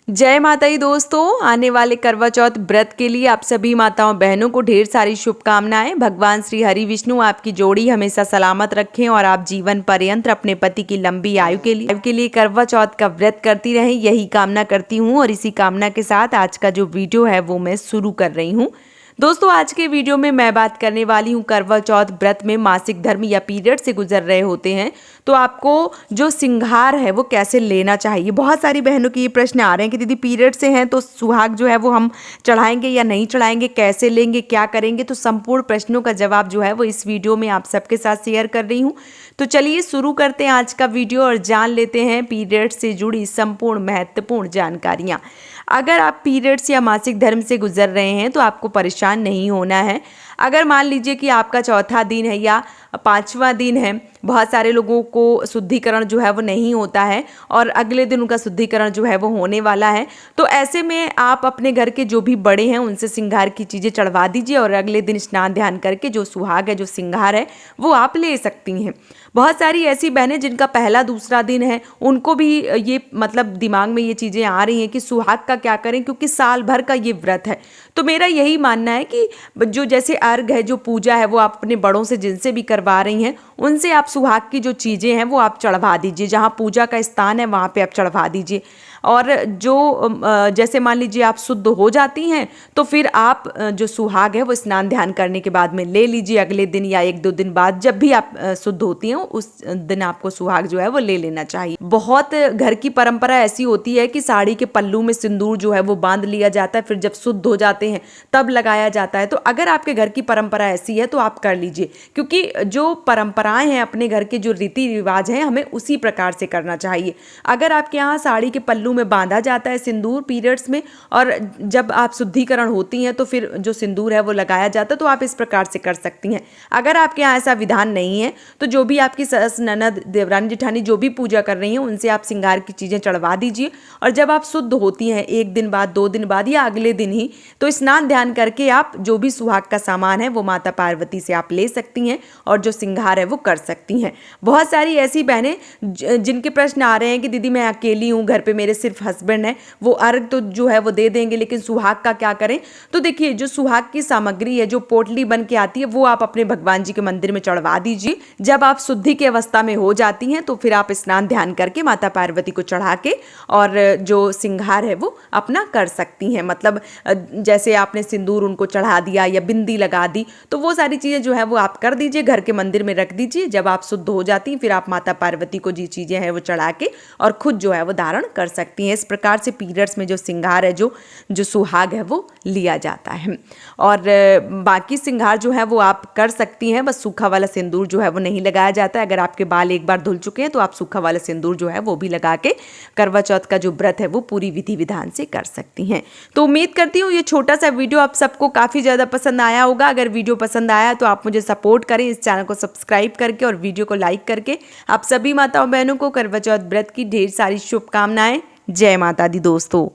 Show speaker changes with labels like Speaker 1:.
Speaker 1: जय माता दी दोस्तों, आने वाले करवा चौथ व्रत के लिए आप सभी माताओं बहनों को ढेर सारी शुभकामनाएं। भगवान श्री हरि विष्णु आपकी जोड़ी हमेशा सलामत रखें और आप जीवन पर्यंत अपने पति की लंबी आयु के लिए करवा चौथ का व्रत करती रहें, यही कामना करती हूँ। और इसी कामना के साथ आज का जो वीडियो है वो मैं शुरू कर रही हूँ। दोस्तों, आज के वीडियो में मैं बात करने वाली हूँ करवा चौथ व्रत में मासिक धर्म या पीरियड से गुजर रहे होते हैं तो आपको जो श्रृंगार है वो कैसे लेना चाहिए। बहुत सारी बहनों के ये प्रश्न आ रहे हैं कि दीदी पीरियड से हैं तो सुहाग जो है वो हम चढ़ाएंगे या नहीं चढ़ाएंगे, कैसे लेंगे, क्या करेंगे। तो संपूर्ण प्रश्नों का जवाब जो है वो इस वीडियो में आप सबके साथ शेयर कर रही हूँ। तो चलिए शुरू करते हैं आज का वीडियो और जान लेते हैं पीरियड से जुड़ी संपूर्ण महत्वपूर्ण जानकारियाँ। अगर आप पीरियड्स या मासिक धर्म से गुजर रहे हैं तो आपको परेशान नहीं होना है। अगर मान लीजिए कि आपका चौथा दिन है या पांचवा दिन है, बहुत सारे लोगों को शुद्धिकरण जो है वो नहीं होता है और अगले दिन उनका शुद्धिकरण जो है वो होने वाला है, तो ऐसे में आप अपने घर के जो भी बड़े हैं उनसे श्रृंगार की चीज़ें चढ़वा दीजिए और अगले दिन स्नान ध्यान करके जो सुहाग है, जो श्रृंगार है वो आप ले सकती हैं। बहुत सारी ऐसी बहनें जिनका पहला दूसरा दिन है उनको भी ये मतलब दिमाग में ये चीज़ें आ रही हैं कि सुहाग का क्या करें, क्योंकि साल भर का ये व्रत है। तो मेरा यही मानना है कि जो जैसे अर्घ है, जो पूजा है, वो आप अपने बड़ों से जिनसे भी करवा रही हैं उनसे आप सुहाग की जो चीज़ें हैं वो आप चढ़वा दीजिए। जहाँ पूजा का स्थान है वहाँ पे आप चढ़वा दीजिए। और जो जैसे मान लीजिए आप शुद्ध हो जाती हैं तो फिर आप जो सुहाग है वो स्नान ध्यान करने के बाद में ले लीजिए। अगले दिन या एक दो दिन बाद जब भी आप शुद्ध होती हैं उस दिन आपको सुहाग जो है वो ले लेना चाहिए। बहुत घर की परंपरा ऐसी होती है कि साड़ी के पल्लू में सिंदूर जो है वो बांध लिया जाता है, फिर जब शुद्ध हो जाते हैं तब लगाया जाता है। तो अगर आपके घर की परंपरा ऐसी है तो आप कर लीजिए, क्योंकि जो परंपराएं हैं अपने घर के जो रीति रिवाज हैं हमें उसी प्रकार से करना चाहिए। अगर आपके यहाँ साड़ी के पल्लू में बांधा जाता है सिंदूर पीरियड्स में और जब आप शुद्धिकरण होती हैं तो फिर जो सिंदूर है वो लगाया जाता है, तो आप इस प्रकार से कर सकती हैं। अगर आपके यहाँ ऐसा विधान नहीं है तो जो भी आपकी सस, ननद, देवरानी, जेठानी जो भी पूजा कर रही हैं उनसे आप श्रृंगार की चीज़ें चढ़वा दीजिए। और जब आप शुद्ध होती हैं एक दिन बाद, दो दिन बाद या अगले दिन ही, तो स्नान ध्यान करके आप जो भी सुहाग का सामान है वो माता पार्वती से आप ले सकती हैं और जो श्रृंगार है वो कर सकती हैं। बहुत सारी ऐसी बहनें जिनके प्रश्न आ रहे हैं कि दीदी मैं अकेली हूँ, घर पे मेरे सिर्फ हस्बैंड है, वो अर्घ तो जो है वो दे देंगे लेकिन सुहाग का क्या करें। तो देखिए, जो सुहाग की सामग्री है, जो पोटली बन के आती है, वो आप अपने भगवान जी के मंदिर में चढ़वा दीजिए। जब आप शुद्धि की अवस्था में हो जाती हैं तो फिर आप स्नान ध्यान करके माता पार्वती को चढ़ा के और जो श्रृंगार है वो अपना कर सकती हैं। मतलब जैसे आपने सिंदूर उनको चढ़ा दिया या बिंदी लगा दी, तो वो सारी चीज़ें जो है वो आप कर दीजिए, घर के मंदिर में रख दीजिए। जब आप शुद्ध हो जाती हैं फिर आप माता पार्वती को जी चीज़ें हैं वो चढ़ा के और खुद जो है वो धारण कर सकती हैं। इस प्रकार से पीरियड्स में जो श्रृंगार है, जो सुहाग है वो लिया जाता है। और बाकी श्रृंगार जो है वो आप कर सकती हैं, बस सूखा वाला सिंदूर जो है वो नहीं लगाया जाता है। अगर आपके बाल एक बार धुल चुके हैं तो आप सूखा वाला सिंदूर जो है वो भी लगा के करवा चौथ का जो व्रत है वो पूरी विधि विधान से कर सकती हैं। तो उम्मीद करती हूँ ये छोटा सा वीडियो आप सबको काफ़ी ज़्यादा पसंद आया होगा। अगर वीडियो पसंद आया तो आप मुझे सपोर्ट करें इस चैनल को सब्सक्राइब करके और वीडियो को लाइक करके। आप सभी माताओं बहनों को करवा चौथ व्रत की ढेर सारी शुभकामनाएं। जय माता दी दोस्तों।